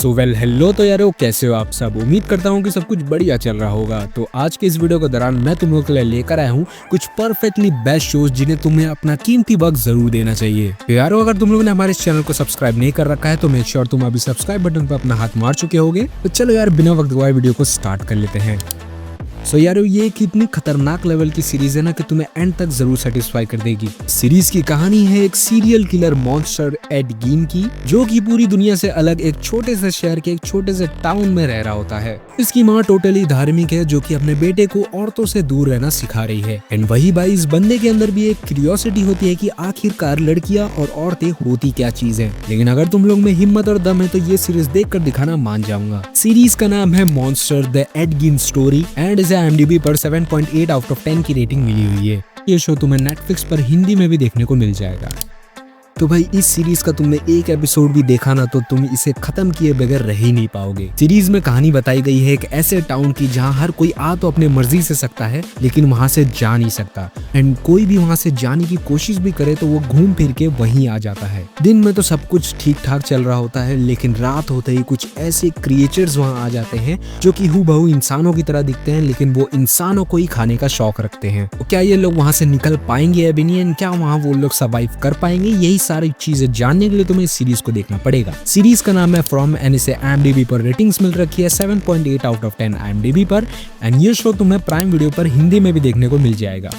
Hello तो यारो, कैसे हो आप सब। उम्मीद करता हूँ कि सब कुछ बढ़िया चल रहा होगा। तो आज के इस वीडियो के दौरान मैं तुम लोगों के लिए लेकर आया हूँ कुछ परफेक्टली बेस्ट शोज जिन्हें तुम्हें अपना कीमती वक्त जरूर देना चाहिए। तो यारो, अगर तुम लोगों ने हमारे इस चैनल को सब्सक्राइब नहीं कर रखा है तो मेक श्योर तुम अभी सब्सक्राइब बटन पर अपना हाथ मार चुके होगे। तो चलो यार, बिना वक्त गवाए वीडियो को स्टार्ट कर लेते हैं। सो यारो, ये एक इतनी खतरनाक लेवल की सीरीज है ना कि तुम्हें एंड तक जरूर सेटिस्फाई कर देगी। सीरीज की कहानी है एक सीरियल किलर मॉन्स्टर एड गीन की, जो कि पूरी दुनिया से अलग एक छोटे से शहर के एक छोटे से टाउन में रह रहा होता है। इसकी माँ टोटली धार्मिक है, जो कि अपने बेटे को औरतों से दूर रहना सिखा रही है। एंड वही भाई, इस बंदे के अंदर भी एक क्यूरियोसिटी होती है कि आखिरकार लड़कियां और औरतें होती क्या चीज है। लेकिन अगर तुम लोग में हिम्मत और दम है तो ये सीरीज देखकर दिखाना मान जाऊंगा। सीरीज का नाम है मॉन्स्टर द एड गीन स्टोरी एंड इसे IMDb पर 7.8 आउट ऑफ 10 की रेटिंग मिली हुई है। ये शो तुम्हें नेटफ्लिक्स पर हिंदी में भी देखने को मिल जाएगा। तो भाई, इस सीरीज का तुमने एक एपिसोड भी देखा ना तो तुम इसे खत्म किए बगैर रह ही नहीं पाओगे। सीरीज में कहानी बताई गई है एक ऐसे टाउन की जहां हर कोई आ तो अपने मर्जी से सकता है, लेकिन वहां से जा नहीं सकता। एंड कोई भी वहां से जाने की कोशिश भी करे तो वो घूम फिर के वहीं आ जाता है। दिन में तो सब कुछ ठीक ठाक चल रहा होता है, लेकिन रात होते ही कुछ ऐसे क्रिएचर्स वहां आ जाते हैं जो कि हूबहू इंसानों की तरह दिखते हैं, लेकिन वो इंसानों को ही खाने का शौक रखते हैं। तो क्या ये लोग वहां से निकल पाएंगे अभी नहीं? क्या वहां वो लोग सर्वाइव कर पाएंगे? यही सारी चीजें जानने के लिए तुम्हें इस सीरीज को देखना पड़ेगा। सीरीज का नाम है फ्रॉम एंड इसे IMDb पर रेटिंग्स मिल रखी है 7.8 आउट ऑफ 10 IMDb पर। एंड ये शो तुम्हें प्राइम वीडियो पर हिंदी में भी देखने को मिल जाएगा।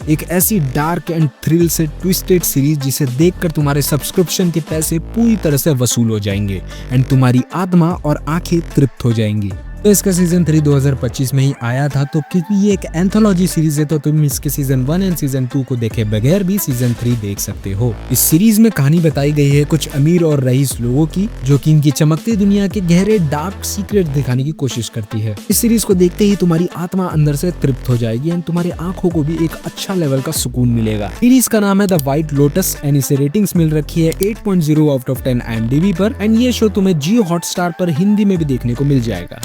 एक ऐसी डार्क एंड थ्रिल से ट्विस्टेड सीरीज जिसे देखकर तुम्हारे सब्सक्रिप्शन के पैसे पूरी तरह से वसूल हो जाएंगे एंड तुम्हारी आत्मा और आंखें तृप्त हो जाएंगी। तो इसका सीजन 3 2025 में ही आया था। तो क्योंकि ये एक एंथोलॉजी सीरीज है तो तुम इसके सीजन 1 एंड सीजन 2 को देखे बगैर भी सीजन 3 देख सकते हो। इस सीरीज में कहानी बताई गई है कुछ अमीर और रईस लोगों की, जो कि इनकी चमकती दुनिया के गहरे डार्क सीक्रेट दिखाने की कोशिश करती है। इस सीरीज को देखते ही तुम्हारी आत्मा अंदर से तृप्त हो जाएगी एंड तुम्हारी आंखों को भी एक अच्छा लेवल का सुकून मिलेगा। सीरीज का नाम है द व्हाइट लोटस एंड इसे रेटिंग्स मिल रखी है 8.0 आउट ऑफ 10 IMDb पर। एंड ये शो तुम्हें जियो हॉटस्टार पर हिंदी में भी देखने को मिल जाएगा।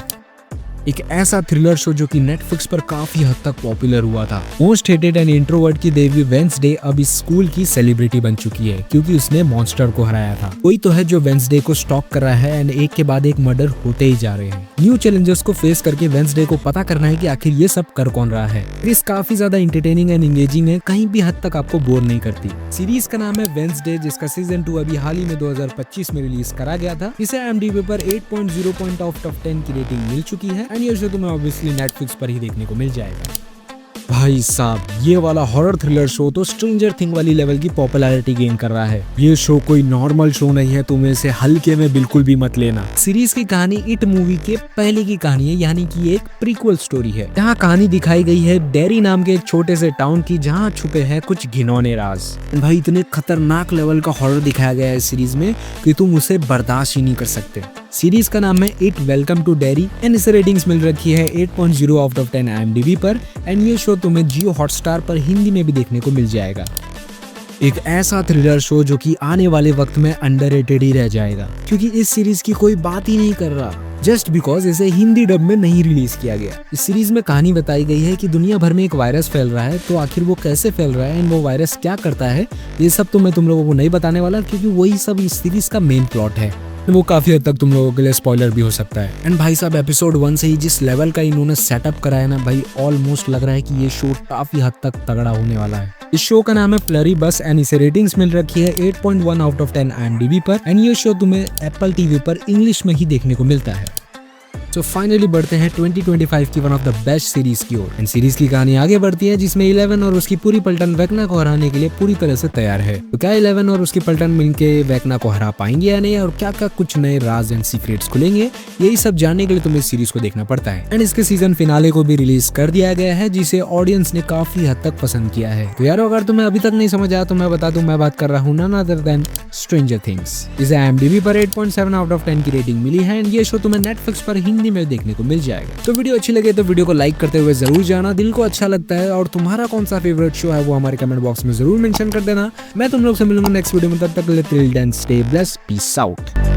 एक ऐसा थ्रिलर शो जो कि नेटफ्लिक्स पर काफी हद तक पॉपुलर हुआ था। मोस्ट हेटेड एंड इंट्रोवर्ट की देवी वेंसडे अब इस स्कूल की सेलिब्रिटी बन चुकी है, क्योंकि उसने मॉन्स्टर को हराया था। कोई तो है जो वेंसडे को स्टॉक कर रहा है एंड एक के बाद एक मर्डर होते ही जा रहे हैं। न्यू चैलेंजेस को फेस करके वेंसडे को पता करना है कि आखिर ये सब कर कौन रहा है। सीरीज काफी ज्यादा इंटरटेनिंग एंड एंगेजिंग है, कहीं भी हद तक आपको बोर नहीं करती। सीरीज का नाम है वेंसडे, जिसका सीजन 2 अभी हाल ही में 2025 में रिलीज करा गया था। इसे IMDb पर 8.0 आउट ऑफ 10 की रेटिंग मिल चुकी है एंड ये शो तुम्हें ऑब्वियसली नेटफ्लिक्स पर ही देखने को मिल जाएगा। भाई साहब, ये वाला हॉरर थ्रिलर शो तो स्ट्रेंजर थिंग वाली लेवल की पॉपुलैरिटी गेन कर रहा है। ये शो कोई नॉर्मल शो नहीं है, तुम इसे हल्के में बिल्कुल भी मत लेना। सीरीज की कहानी इट मूवी के पहले की कहानी है, यानी कि एक प्रीक्वल स्टोरी है। यहाँ कहानी दिखाई गई है डेरी नाम के एक छोटे से टाउन की, जहाँ छुपे हैं कुछ घिनौने राज। भाई, इतने खतरनाक लेवल का हॉरर दिखाया गया है इस सीरीज में कि तुम उसे बर्दाश्त ही नहीं कर सकते। सीरीज का नाम है it welcome to Derry and इसे रेटिंग्स मिल रखी है 8.0 आउट ऑफ 10 IMDb पर। एंड ये शो तुम्हें जियो हॉटस्टार पर हिंदी में भी देखने को मिल जाएगा। एक ऐसा थ्रिलर शो जो कि आने वाले वक्त में अंडररेटेड ही रह जाएगा, क्योंकि इस सीरीज की कोई बात ही नहीं कर रहा, जस्ट बिकॉज इसे हिंदी डब में नहीं रिलीज किया गया। इस सीरीज में कहानी बताई गई है कि दुनिया भर में एक वायरस फैल रहा है, तो आखिर वो कैसे फैल रहा है एंड वो वायरस क्या करता है, ये सब तो मैं तुम लोगों को नहीं बताने वाला, क्योंकि वही सब इस सीरीज का मेन प्लॉट है। वो काफी हद तक तुम लोगों के लिए स्पॉइलर भी हो सकता है। एंड भाई साहब, एपिसोड 1 से ही जिस लेवल का इन्होंने सेटअप कराया ना भाई, ऑलमोस्ट लग रहा है कि ये शो काफी हद तक तगड़ा होने वाला है। इस शो का नाम है फ्लरी बस एंड इसे रेटिंग्स मिल रखी है 8.1 आउट ऑफ 10 IMDb पर। एंड ये शो तुम्हें एप्पल TV पर इंग्लिश में ही देखने को मिलता है। तो फाइनली बढ़ते हैं 2025 की one of the best series की ओर। एंड सीरीज की कहानी आगे बढ़ती है, जिसमें 11 और उसकी पूरी पलटन वेकना को हराने के लिए पूरी तरह से तैयार है। तो क्या 11 और उसकी पलटन मिलके वेकना को हरा पाएंगे या नहीं, और क्या क्या कुछ नए राज एंड सीक्रेट्स खुलेंगे, यही सब जानने के लिए तुम्हें इस सीरीज को देखना पड़ता है। एंड इसके सीजन फिनाले को भी रिलीज कर दिया गया है, जिसे ऑडियंस ने काफी हद तक पसंद किया है। तो यार, अगर तुम्हें अभी तक नहीं समझ आया तो मैं बता दूं, मैं बात कर रहा हूँ none other than Stranger Things. इसे IMDb पर 8.7 आउट ऑफ 10 की रेटिंग मिली है एंड ये शो तुम्हें नेटफ्लिक्स पर हिंदी में देखने को मिल जाएगा। तो वीडियो अच्छी लगे तो वीडियो को लाइक करते हुए जरूर जाना, दिल को अच्छा लगता है। और तुम्हारा कौन सा फेवरेट शो है वो हमारे कमेंट बॉक्स में जरूर मेंशन कर देना। मैं तुम लोग से मिलूंगा नेक्स्ट वीडियो में, तब तक till then stay blessed, peace out.